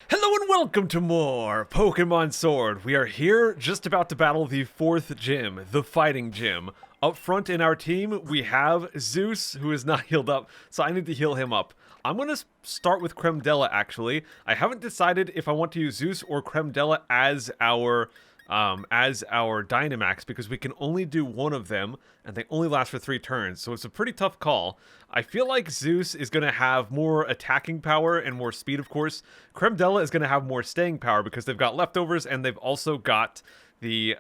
Hello and welcome to more Pokemon Sword. We are here just about to battle the 4th gym, the fighting gym. Up front in our team, we have Zeus, who is not healed up, so I need to heal him up. I'm going to start with Cremdella, actually. I haven't decided if I want to use Zeus or Cremdella as our Dynamax, because we can only do one of them, and they only last for 3 turns, so it's a pretty tough call. I feel like Zeus is going to have more attacking power and more speed, of course. Cremdella is going to have more staying power because they've got leftovers, and they've also got the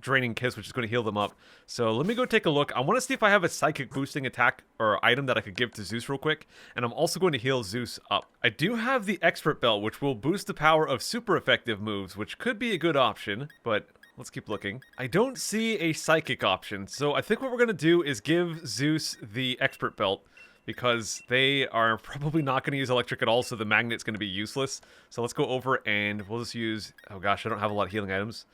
Draining Kiss, which is going to heal them up. So let me go take a look. I want to see if I have a psychic boosting attack or item that I could give to Zeus real quick, and I'm also going to heal Zeus up. I do have the Expert Belt, which will boost the power of super effective moves, which could be a good option, but let's keep looking. I don't see a psychic option, so I think what we're going to do is give Zeus the Expert Belt, because they are probably not going to use electric at all, so the magnet's going to be useless. So let's go over and we'll just use... Oh gosh, I don't have a lot of healing items.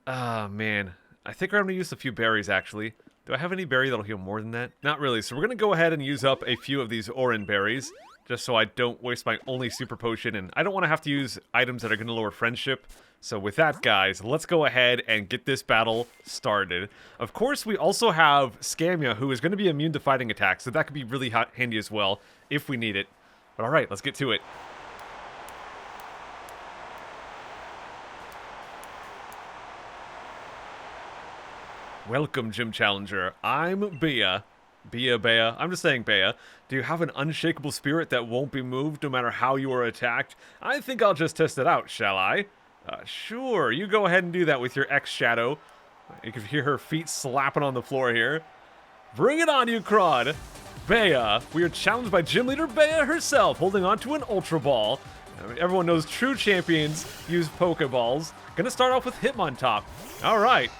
Ah, man. I think I'm going to use a few berries, actually. Do I have any berry that'll heal more than that? Not really, so we're going to go ahead and use up a few of these Oran berries, just so I don't waste my only super potion, and I don't want to have to use items that are going to lower friendship. So with that, guys, let's go ahead and get this battle started. Of course, we also have Scamia, who is going to be immune to fighting attacks, so that could be really handy as well, if we need it. But alright, let's get to it. Welcome, Gym Challenger. I'm Bea. Bea. I'm just saying Bea. Do you have an unshakable spirit that won't be moved no matter how you are attacked? I think I'll just test it out, shall I? Sure, you go ahead and do that with your X-Shadow. You can hear her feet slapping on the floor here. Bring it on, you Crud! Bea, we are challenged by Gym Leader Bea herself, holding on to an Ultra Ball. Everyone knows true champions use Pokeballs. Gonna start off with Hitmontop. Alright.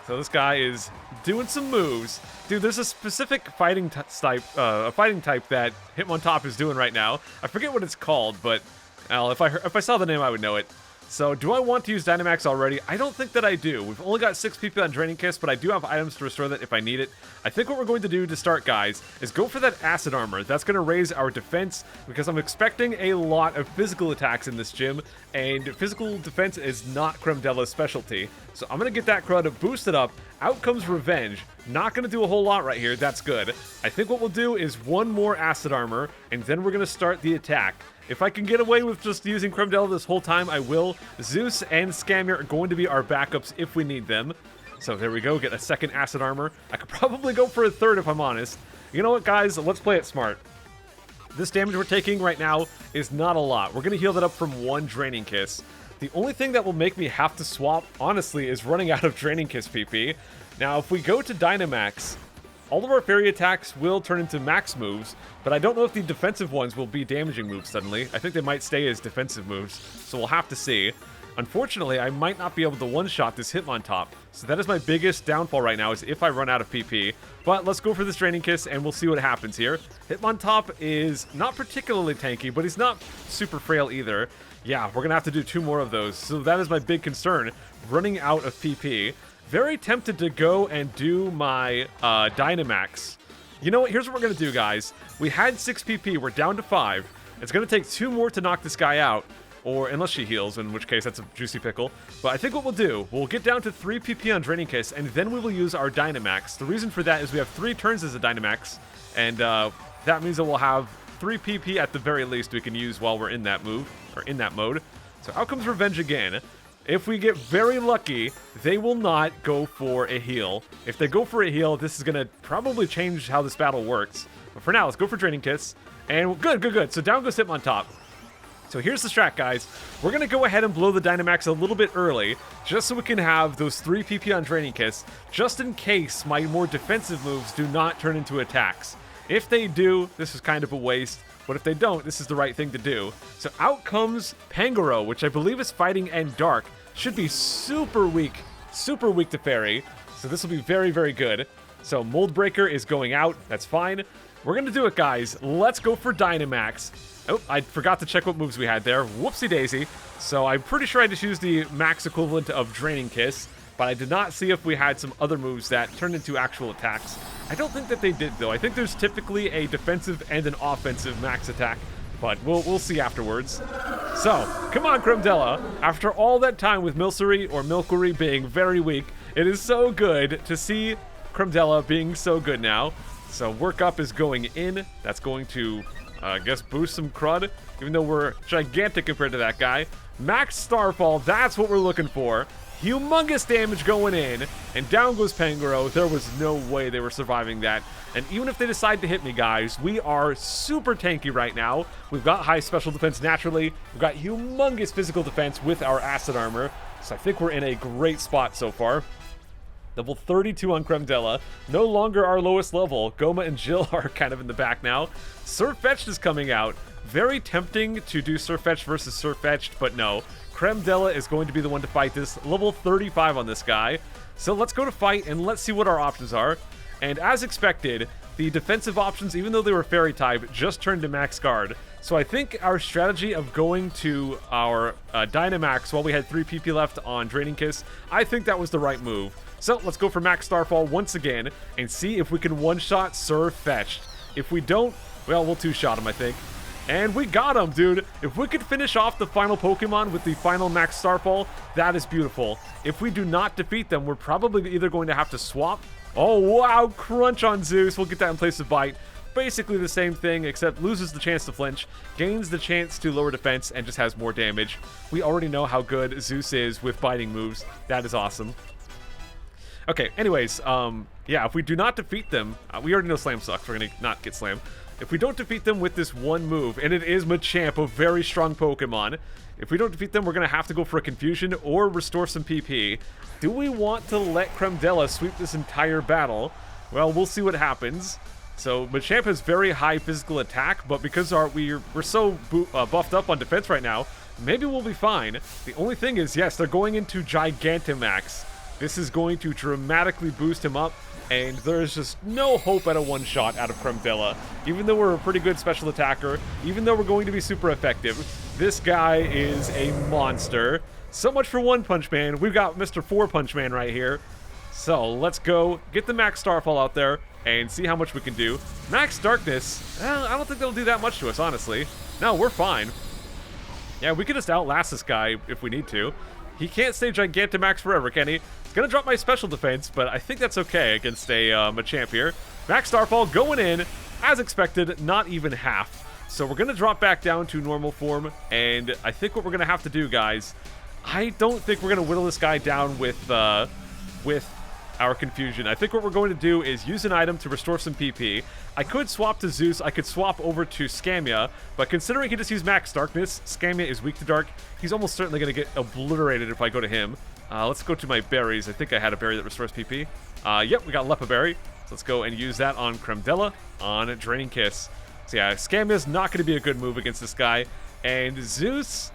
So this guy is doing some moves. Dude, there's a specific fighting type that Hitmontop is doing right now. I forget what it's called, but if I saw the name, I would know it. So, do I want to use Dynamax already? I don't think that I do. We've only got 6 PP on Draining Kiss, but I do have items to restore that if I need it. I think what we're going to do to start, guys, is go for that Acid Armor. That's going to raise our defense, because I'm expecting a lot of physical attacks in this gym, and physical defense is not Cremdella's specialty. So I'm going to get that Crud boosted up. Out comes Revenge. Not going to do a whole lot right here. That's good. I think what we'll do is one more Acid Armor, and then we're going to start the attack. If I can get away with just using Cremdella this whole time, I will. Zeus and Scamia are going to be our backups if we need them. So there we go, get a second Acid Armor. I could probably go for a third if I'm honest. You know what, guys? Let's play it smart. This damage we're taking right now is not a lot. We're going to heal that up from 1 Draining Kiss. The only thing that will make me have to swap, honestly, is running out of Draining Kiss PP. Now, if we go to Dynamax, all of our fairy attacks will turn into max moves, but I don't know if the defensive ones will be damaging moves suddenly. I think they might stay as defensive moves, so we'll have to see. Unfortunately, I might not be able to one-shot this Hitmontop, so that is my biggest downfall right now, is if I run out of PP. But let's go for this Draining Kiss, and we'll see what happens here. Hitmontop is not particularly tanky, but he's not super frail either. Yeah, we're gonna have to do 2 more of those, so that is my big concern, running out of PP. Very tempted to go and do my Dynamax. You know what? Here's what we're going to do, guys. We had 6 PP. We're down to 5. It's going to take 2 more to knock this guy out. Or unless she heals, in which case that's a juicy pickle. But I think what we'll do, we'll get down to 3 PP on Draining Kiss, and then we will use our Dynamax. The reason for that is we have 3 turns as a Dynamax. And that means that we'll have 3 PP at the very least we can use while we're in that move, or in that mode. So out comes Revenge again. If we get very lucky, they will not go for a heal. If they go for a heal, this is going to probably change how this battle works. But for now, let's go for Draining Kiss. And good. So down goes Hitmontop. So here's the strat, guys. We're going to go ahead and blow the Dynamax a little bit early, just so we can have those 3 PP on Draining Kiss, just in case my more defensive moves do not turn into attacks. If they do, this is kind of a waste. But if they don't, this is the right thing to do. So out comes Pangoro, which I believe is fighting and dark. Should be super weak to fairy. So this will be very, very good. So Mold Breaker is going out. That's fine. We're going to do it, guys. Let's go for Dynamax. Oh, I forgot to check what moves we had there. Whoopsie daisy. So I'm pretty sure I just used the max equivalent of Draining Kiss. But I did not see if we had some other moves that turned into actual attacks. I don't think that they did, though. I think there's typically a defensive and an offensive max attack, but we'll see afterwards. So, come on, Cremdella. After all that time with Milcery or Milcery being very weak, it is so good to see Cremdella being so good now. So, Work Up is going in. That's going to, I guess, boost some crud, even though we're gigantic compared to that guy. Max Starfall, that's what we're looking for. Humongous damage going in, and down goes Pangoro. There was no way they were surviving that. And even if they decide to hit me, guys, we are super tanky right now. We've got high special defense naturally. We've got humongous physical defense with our acid armor. So I think we're in a great spot so far. Level 32 on Cremdella. No longer our lowest level. Goma and Jill are kind of in the back now. Surfetched is coming out. Very tempting to do Surfetched versus Surfetched, but no. Cremdella is going to be the one to fight this. Level 35 on this guy. So let's go to fight and let's see what our options are. And as expected, the defensive options, even though they were fairy type, just turned to max guard. So I think our strategy of going to our Dynamax while we had 3 PP left on Draining Kiss, I think that was the right move. So let's go for Max Starfall once again and see if we can one-shot Surfetched. If we don't, well, we'll two-shot him, I think. And we got him, dude. If we could finish off the final Pokemon with the final Max Starfall, that is beautiful. If we do not defeat them, we're probably either going to have to swap. Oh, wow, Crunch on Zeus. We'll get that in place of Bite. Basically the same thing, except loses the chance to flinch, gains the chance to lower defense, and just has more damage. We already know how good Zeus is with biting moves. That is awesome. Okay, anyways, yeah, if we do not defeat them, we already know Slam sucks. We're going to not get Slam. If we don't defeat them with this one move, and it is Machamp, a very strong Pokemon, if we don't defeat them, we're going to have to go for a Confusion or restore some PP. Do we want to let Cremdella sweep this entire battle? Well, we'll see what happens. So, Machamp has very high physical attack, but because we're so buffed up on defense right now, maybe we'll be fine. The only thing is, yes, they're going into Gigantamax. This is going to dramatically boost him up, and there's just no hope at a one-shot out of Cremdella. Even though we're a pretty good special attacker, even though we're going to be super effective, this guy is a monster. So much for One Punch Man. We've got Mr. Four Punch Man right here. So let's go get the Max Starfall out there and see how much we can do. Max Darkness, I don't think that'll do that much to us, honestly. No, we're fine. Yeah, we can just outlast this guy if we need to. He can't stay Gigantamax forever, can he? It's gonna drop my special defense, but I think that's okay against a Machamp here. Max Starfall going in, as expected, not even half. So we're gonna drop back down to normal form, and I think what we're gonna have to do, guys, I don't think we're gonna whittle this guy down with our Confusion. I think what we're going to do is use an item to restore some PP. I could swap to Zeus, I could swap over to Scamia, but considering he just used Max Darkness, Scamia is weak to Dark, he's almost certainly going to get obliterated if I go to him. Let's go to my berries. I think I had a berry that restores PP. Yep, we got Lepa Berry. So let's go and use that on Cremdella, on Draining Kiss. So yeah, Scamia's not going to be a good move against this guy. And Zeus,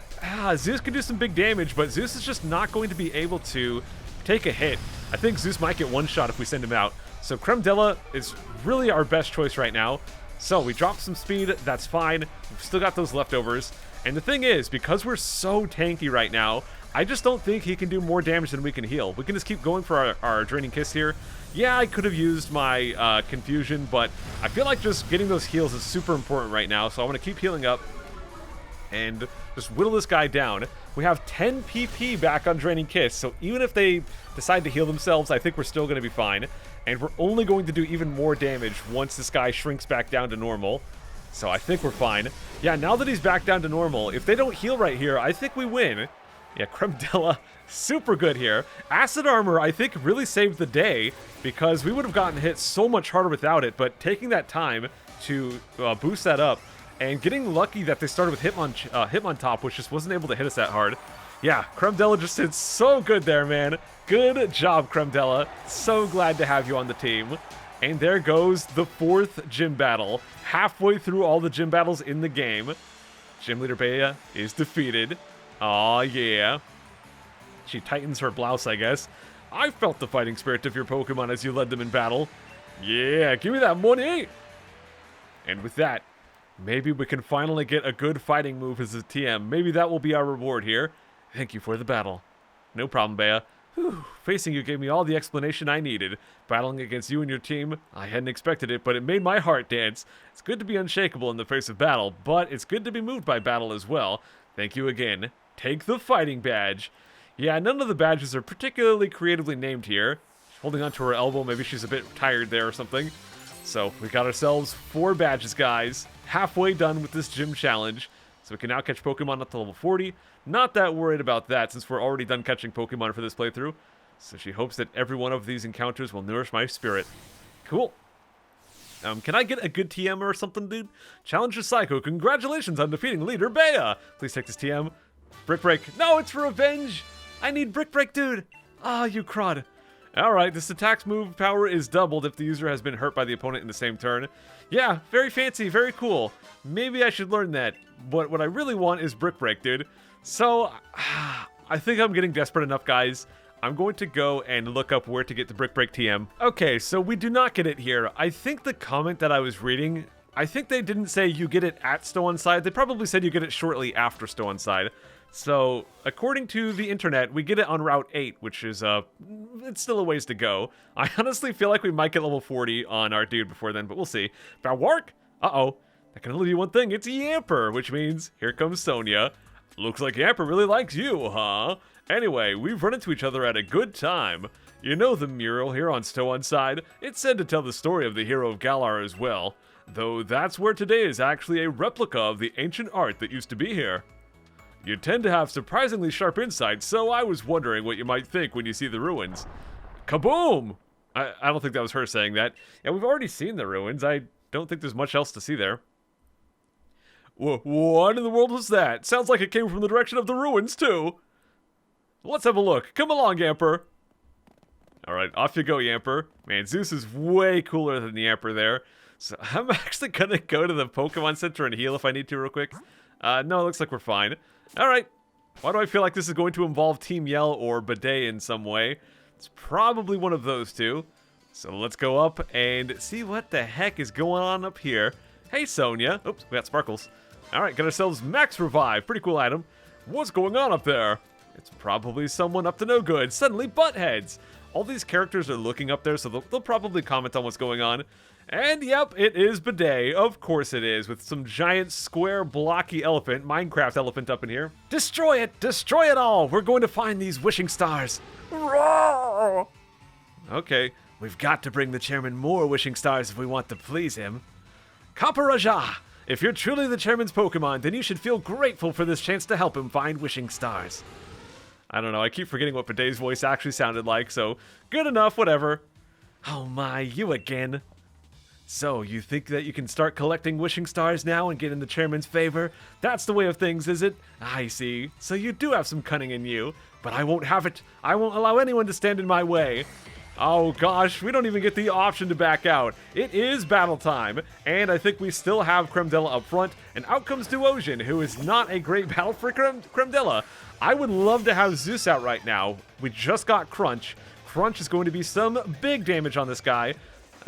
Zeus can do some big damage, but Zeus is just not going to be able to take a hit. I think Zeus might get one shot if we send him out. So Cremdella is really our best choice right now. So we dropped some speed, that's fine. We've still got those leftovers. And the thing is, because we're so tanky right now, I just don't think he can do more damage than we can heal. We can just keep going for our Draining Kiss here. Yeah, I could have used my Confusion, but I feel like just getting those heals is super important right now. So I want to keep healing up and just whittle this guy down. We have 10 PP back on Draining Kiss, so even if they decide to heal themselves, I think we're still going to be fine. And we're only going to do even more damage once this guy shrinks back down to normal. So I think we're fine. Yeah, now that he's back down to normal, if they don't heal right here, I think we win. Yeah, Cremdella, super good here. Acid Armor, I think, really saved the day, because we would have gotten hit so much harder without it, but taking that time to boost that up, and getting lucky that they started with Hitmontop, which just wasn't able to hit us that hard. Yeah, Cremdella just did so good there, man. Good job, Cremdella. So glad to have you on the team. And there goes the 4th gym battle. Halfway through all the gym battles in the game. Gym Leader Bea is defeated. Aw, yeah. She tightens her blouse, I guess. I felt the fighting spirit of your Pokemon as you led them in battle. Yeah, give me that money! And with that, maybe we can finally get a good fighting move as a TM. Maybe that will be our reward here. Thank you for the battle. No problem, Bea. Whew, facing you gave me all the explanation I needed. Battling against you and your team, I hadn't expected it, but it made my heart dance. It's good to be unshakable in the face of battle, but it's good to be moved by battle as well. Thank you again. Take the fighting badge. Yeah, none of the badges are particularly creatively named here. Holding onto her elbow, maybe she's a bit tired there or something. So, we got ourselves 4 badges, guys. Halfway done with this gym challenge. So we can now catch Pokemon up to level 40. Not that worried about that, since we're already done catching Pokemon for this playthrough. So she hopes that every one of these encounters will nourish my spirit. Cool. Can I get a good TM or something, dude? Challenger Psycho, congratulations on defeating leader Bea! Please take this TM. Brick Break. No, it's for revenge! I need Brick Break, dude! Ah, you crud. Alright, this attack's move power is doubled if the user has been hurt by the opponent in the same turn. Yeah, very fancy, very cool. Maybe I should learn that. But what I really want is Brick Break, dude. So, I think I'm getting desperate enough, guys. I'm going to go and look up where to get the Brick Break TM. Okay, so we do not get it here. I think the comment that I was reading, I think they didn't say you get it at Stow-on-Side. They probably said you get it shortly after Stow-on-Side. So, according to the internet, we get it on Route 8, which is, it's still a ways to go. I honestly feel like we might get level 40 on our dude before then, but we'll see. Balwark? Uh-oh. That can only be one thing. It's Yamper, which means here comes Sonia. Looks like Yamper really likes you, huh? Anyway, we've run into each other at a good time. You know the mural here on Stow-on-Side? It's said to tell the story of the hero of Galar as well. Though that's where today is actually a replica of the ancient art that used to be here. You tend to have surprisingly sharp insight, so I was wondering what you might think when you see the ruins. Kaboom! I don't think that was her saying that. Yeah, we've already seen the ruins. I don't think there's much else to see there. What in the world was that? Sounds like it came from the direction of the ruins, too. Let's have a look. Come along, Yamper. Alright, off you go, Yamper. Man, Zeus is way cooler than the Yamper there. So I'm actually gonna go to the Pokemon Center and heal if I need to real quick. No, it looks like we're fine. Alright. Why do I feel like this is going to involve Team Yell or Bidet in some way? It's probably one of those two. So let's go up and see what the heck is going on up here. Hey, Sonia. Oops, we got Sparkles. Alright, got ourselves Max Revive. Pretty cool item. What's going on up there? It's probably someone up to no good. Suddenly, Buttheads. All these characters are looking up there, so they'll probably comment on what's going on. And yep, it is Bidet. Of course it is, with some giant square blocky elephant, Minecraft elephant up in here. Destroy it! Destroy it all! We're going to find these wishing stars. Roar! Okay, we've got to bring the chairman more wishing stars if we want to please him. Kaparaja! If you're truly the chairman's Pokemon, then you should feel grateful for this chance to help him find wishing stars. I don't know, I keep forgetting what Bidet's voice actually sounded like, so good enough, whatever. Oh my, you again. So, you think that you can start collecting wishing stars now and get in the chairman's favor? That's the way of things, is it? I see. So you do have some cunning in you, but I won't have it. I won't allow anyone to stand in my way. Oh gosh, we don't even get the option to back out. It is battle time, and I think we still have Cremdella up front, and out comes Duosion, who is not a great battle for Cremdella. I would love to have Zeus out right now. We just got Crunch. Crunch is going to be some big damage on this guy.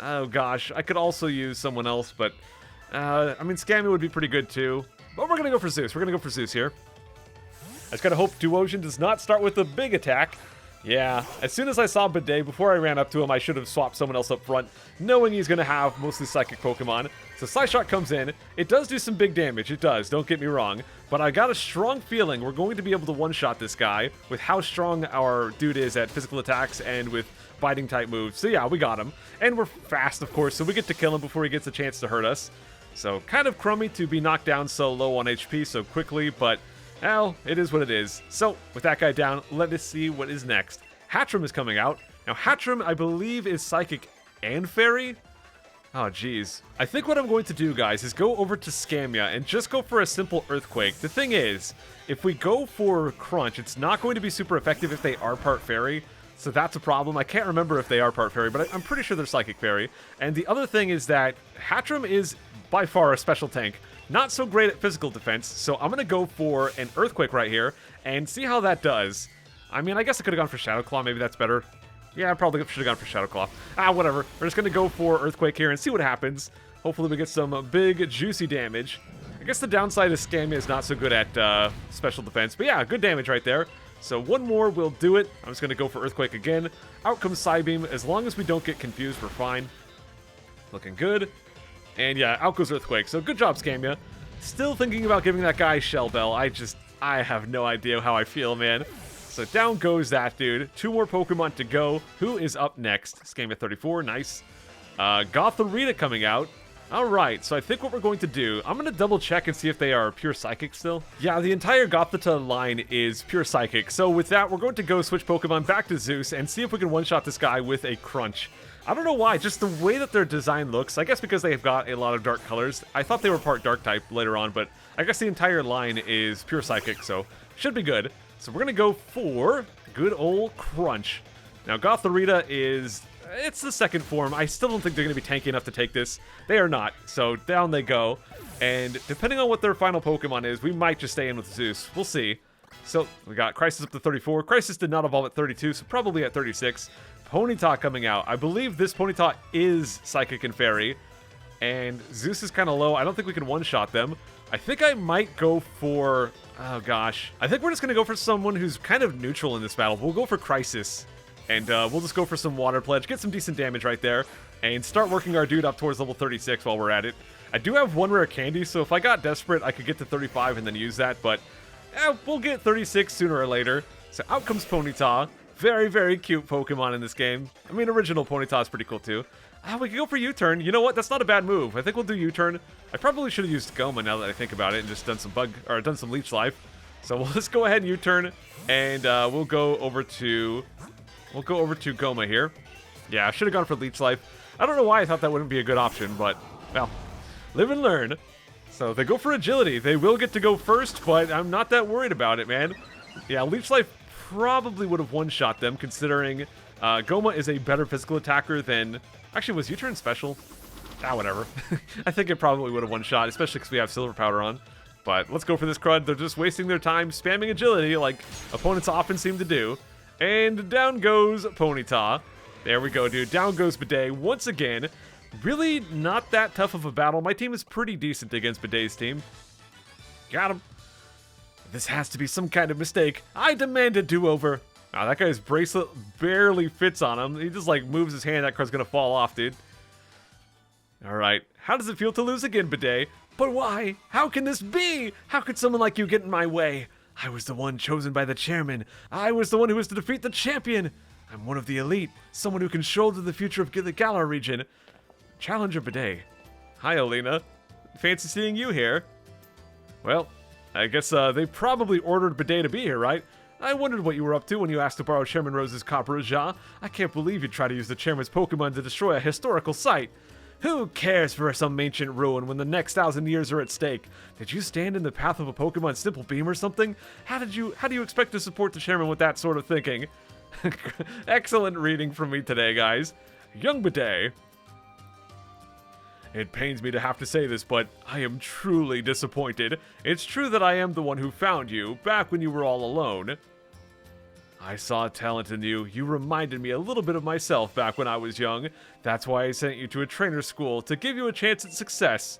Oh gosh, I could also use someone else, but I mean, Scammy would be pretty good too. But we're gonna go for Zeus. We're gonna go for Zeus here. I just gotta hope Duosion does not start with a big attack. Yeah, as soon as I saw Bidet, before I ran up to him, I should have swapped someone else up front, knowing he's gonna have mostly Psychic Pokemon. So Psyshock comes in. It does do some big damage, it does, don't get me wrong. But I got a strong feeling we're going to be able to one-shot this guy with how strong our dude is at physical attacks and with biting type moves. So yeah, we got him. And we're fast, of course, so we get to kill him before he gets a chance to hurt us. So kind of crummy to be knocked down so low on HP so quickly, but well, it is what it is. So with that guy down, let us see what is next. Hatcham is coming out. Now Hatcham, I believe, is Psychic and Fairy. Oh, geez. I think what I'm going to do, guys, is go over to Scamia and just go for a simple Earthquake. The thing is, if we go for Crunch, it's not going to be super effective if they are part Fairy. So that's a problem. I can't remember if they are part Fairy, but I'm pretty sure they're Psychic Fairy. And the other thing is that Hatcham is by far a special tank. Not so great at physical defense, so I'm going to go for an Earthquake right here and see how that does. I mean, I guess I could have gone for Shadow Claw. Maybe that's better. Yeah, I probably should have gone for Shadow Claw. Whatever. We're just going to go for Earthquake here and see what happens. Hopefully we get some big, juicy damage. I guess the downside is Scamia is not so good at special defense. But yeah, good damage right there. So one more will do it. I'm just going to go for Earthquake again. Out comes Psybeam. As long as we don't get confused, we're fine. Looking good. And yeah, out goes Earthquake. So good job, Scamia. Still thinking about giving that guy Shell Bell. I have no idea how I feel, man. So down goes that dude. 2 more Pokemon to go. Who is up next? Scamia 34, nice. Gothorita coming out. Alright, so I think what we're going to do, I'm going to double check and see if they are pure Psychic still. Yeah, the entire Gothita line is pure Psychic. So with that, we're going to go switch Pokemon back to Zeus and see if we can one-shot this guy with a Crunch. I don't know why, just the way that their design looks, I guess because they've got a lot of dark colors. I thought they were part dark type later on, but I guess the entire line is pure Psychic, so should be good. So we're going to go for good old Crunch. Now, Gothorita is... it's the second form. I still don't think they're going to be tanky enough to take this. They are not, so down they go. And depending on what their final Pokemon is, we might just stay in with Zeus. We'll see. So, we got Crisis up to 34. Crisis did not evolve at 32, so probably at 36. Ponyta coming out. I believe this Ponyta is Psychic and Fairy. And Zeus is kind of low. I don't think we can one-shot them. I think I might go for... oh, gosh. I think we're just going to go for someone who's kind of neutral in this battle. We'll go for Crisis. And we'll just go for some Water Pledge, get some decent damage right there, and start working our dude up towards level 36 while we're at it. I do have 1 rare candy, so if I got desperate, I could get to 35 and then use that, but we'll get 36 sooner or later. So out comes Ponyta. Very, very cute Pokemon in this game. I mean, original Ponyta is pretty cool too. We can go for U-turn. You know what? That's not a bad move. I think we'll do U-turn. I probably should have used Goma now that I think about it and just done some Leech Life. So we'll just go ahead and U-turn, and we'll go over to Goma here. Yeah, I should have gone for Leech Life. I don't know why I thought that wouldn't be a good option, but, well, live and learn. So they go for Agility. They will get to go first, but I'm not that worried about it, man. Yeah, Leech Life probably would have one-shot them, considering Goma is a better physical attacker than... actually, was U-turn special? Whatever. I think it probably would have one-shot, especially because we have Silver Powder on. But let's go for this Crud. They're just wasting their time spamming Agility like opponents often seem to do. And down goes Ponyta. There we go, dude. Down goes Bidet once again. Really not that tough of a battle. My team is pretty decent against Bidet's team. Got him. This has to be some kind of mistake. I demand a do-over. Wow, that guy's bracelet barely fits on him. He just, like, moves his hand. That card's gonna fall off, dude. Alright. How does it feel to lose again, Bidet? But why? How can this be? How could someone like you get in my way? I was the one chosen by the chairman. I was the one who was to defeat the champion. I'm one of the elite. Someone who can shoulder the future of the Galar region. Challenger Bidet. Hi, Alina. Fancy seeing you here. Well, I guess they probably ordered Bidet to be here, right? I wondered what you were up to when you asked to borrow Chairman Rose's Copper. I can't believe you'd try to use the chairman's Pokemon to destroy a historical site. Who cares for some ancient ruin when the next 1,000 years are at stake? Did you stand in the path of a Pokemon's simple beam or something? How do you expect to support the chairman with that sort of thinking? Excellent reading from me today, guys. Young Bidet. It pains me to have to say this, but I am truly disappointed. It's true that I am the one who found you, back when you were all alone. I saw talent in you. You reminded me a little bit of myself back when I was young. That's why I sent you to a trainer school, to give you a chance at success.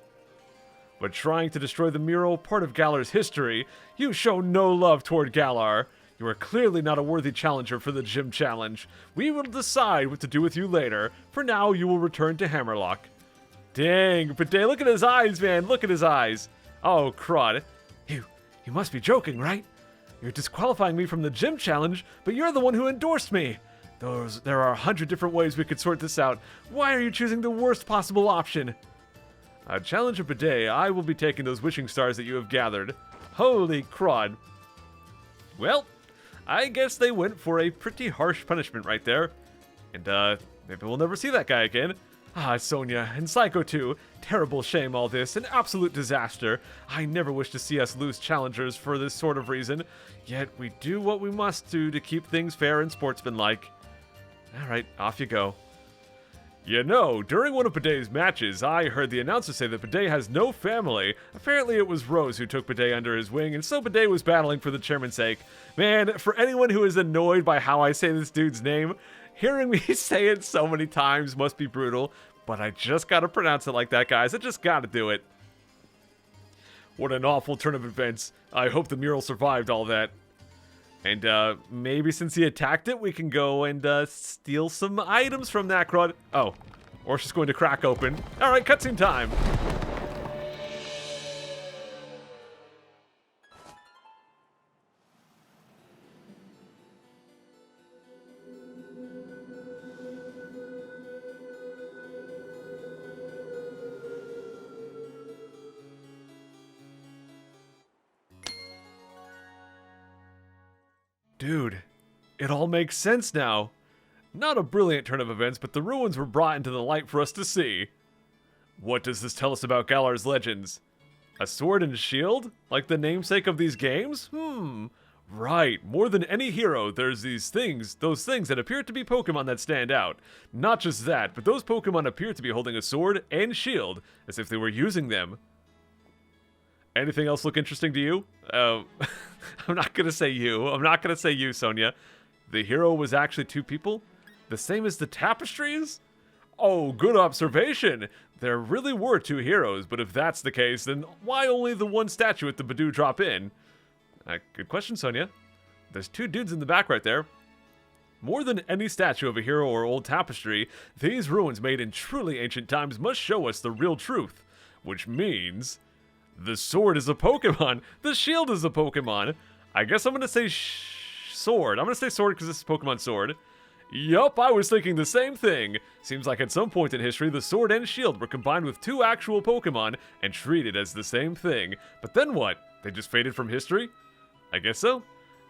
But trying to destroy the mural, part of Galar's history, you show no love toward Galar. You are clearly not a worthy challenger for the gym challenge. We will decide what to do with you later. For now, you will return to Hammerlock. Dang, Bidet, look at his eyes, man. Look at his eyes. Oh, crud. You must be joking, right? You're disqualifying me from the gym challenge, but you're the one who endorsed me. There are 100 different ways we could sort this out. Why are you choosing the worst possible option? Challenger Bidet, I will be taking those wishing stars that you have gathered. Holy crud. Well, I guess they went for a pretty harsh punishment right there. And, maybe we'll never see that guy again. Sonia, and Psycho too. Terrible shame all this, an absolute disaster. I never wish to see us lose challengers for this sort of reason. Yet we do what we must do to keep things fair and sportsmanlike. Alright, off you go. You know, during one of Bidet's matches, I heard the announcer say that Bidet has no family. Apparently it was Rose who took Bidet under his wing, and so Bidet was battling for the chairman's sake. Man, for anyone who is annoyed by how I say this dude's name, hearing me say it so many times must be brutal, but I just gotta pronounce it like that, guys. I just gotta do it. What an awful turn of events. I hope the mural survived all that. And maybe since he attacked it, we can go and steal some items from that crud. Oh, or she's going to crack open. All right, cutscene time. Dude, it all makes sense now. Not a brilliant turn of events, but the ruins were brought into the light for us to see. What does this tell us about Galar's legends? A sword and shield? Like the namesake of these games? Right. More than any hero, there's those things that appear to be Pokemon that stand out. Not just that, but those Pokemon appear to be holding a sword and shield, as if they were using them. Anything else look interesting to you? I'm not gonna say you. I'm not gonna say you, Sonia. The hero was actually two people? The same as the tapestries? Oh, good observation. There really were two heroes, but if that's the case, then why only the one statue at the Badoo drop in? Good question, Sonia. There's two dudes in the back right there. More than any statue of a hero or old tapestry, these ruins made in truly ancient times must show us the real truth. Which means... the sword is a Pokemon. The shield is a Pokemon. I guess I'm going to say sword. I'm going to say sword because this is Pokemon Sword. Yup, I was thinking the same thing. Seems like at some point in history, the sword and shield were combined with two actual Pokemon and treated as the same thing. But then what? They just faded from history? I guess so.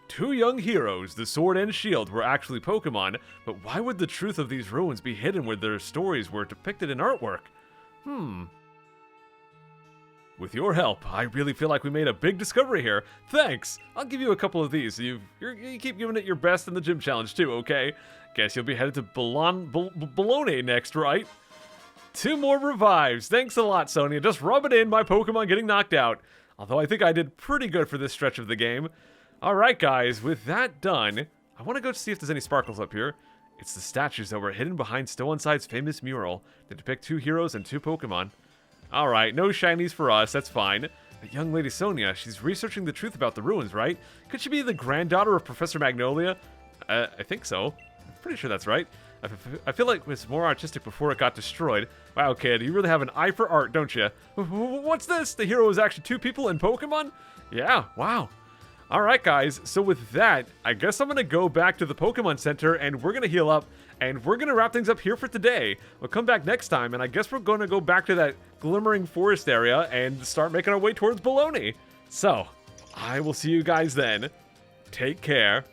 Two young heroes, the sword and shield, were actually Pokemon, but why would the truth of these ruins be hidden where their stories were depicted in artwork? With your help, I really feel like we made a big discovery here. Thanks! I'll give you a couple of these. You keep giving it your best in the gym challenge too, okay? Guess you'll be headed to Bologna next, right? 2 more revives. Thanks a lot, Sonia. Just rub it in, my Pokemon getting knocked out. Although I think I did pretty good for this stretch of the game. Alright guys, with that done, I want to go see if there's any sparkles up here. It's the statues that were hidden behind Stow Inside's famous mural that depict 2 heroes and 2 Pokemon. Alright, no shinies for us, that's fine. But young lady Sonia, she's researching the truth about the ruins, right? Could she be the granddaughter of Professor Magnolia? I think so. I'm pretty sure that's right. I feel like it was more artistic before it got destroyed. Wow, kid, you really have an eye for art, don't you? What's this? The hero is actually 2 people in Pokemon? Yeah, wow. Alright guys, so with that, I guess I'm going to go back to the Pokemon Center and we're going to heal up and we're going to wrap things up here for today. We'll come back next time and I guess we're going to go back to that glimmering forest area and start making our way towards Bologna. So, I will see you guys then. Take care.